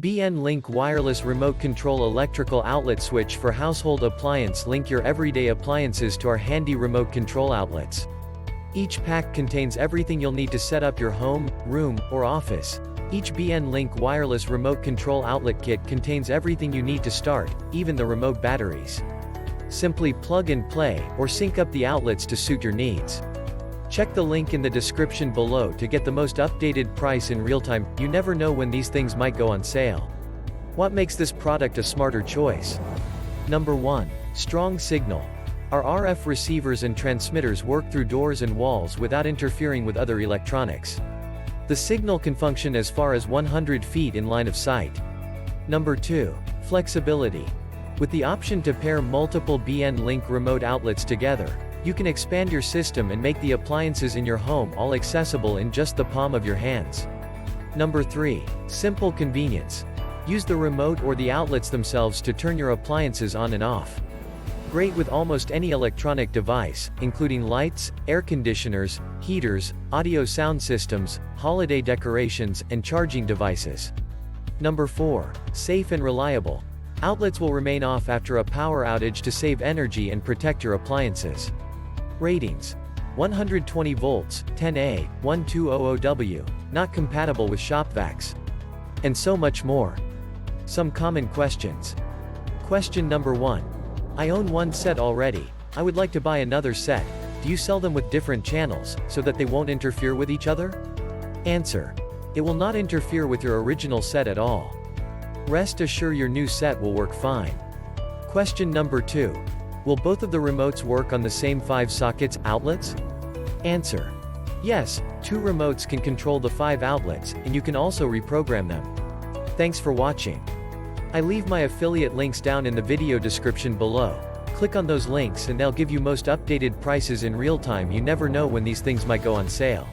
BN Link Wireless Remote Control Electrical Outlet Switch for household appliance. Link your everyday appliances to our handy remote control outlets. Each pack contains everything you'll need to set up your home, room, or office. Each BN Link Wireless Remote Control Outlet Kit contains everything you need to start, even the remote batteries. Simply plug and play, or sync up the outlets to suit your needs. Check the link in the description below to get the most updated price in real time. You never know when these things might go on sale. What makes this product a smarter choice? Number 1. Strong signal. Our RF receivers and transmitters work through doors and walls without interfering with other electronics. The signal can function as far as 100 feet in line of sight. Number 2. Flexibility. With the option to pair multiple BN Link remote outlets together, you can expand your system and make the appliances in your home all accessible in just the palm of your hands. Number 3. Simple convenience. Use the remote or the outlets themselves to turn your appliances on and off. Great with almost any electronic device, including lights, air conditioners, heaters, audio sound systems, holiday decorations, and charging devices. Number 4. Safe and reliable. Outlets will remain off after a power outage to save energy and protect your appliances. Ratings: 120 volts, 10A, 1200W, not compatible with shop vacs. And so much more. Some common questions. Question number 1. I own one set already. I would like to buy another set. Do you sell them with different channels, so that they won't interfere with each other? Answer: it will not interfere with your original set at all. Rest assured your new set will work fine. Question number 2. Will both of the remotes work on the same 5 sockets, outlets? Answer: yes, 2 remotes can control the 5 outlets, and you can also reprogram them. Thanks for watching. I leave my affiliate links down in the video description below. Click on those links and they'll give you most updated prices in real time. You never know when these things might go on sale.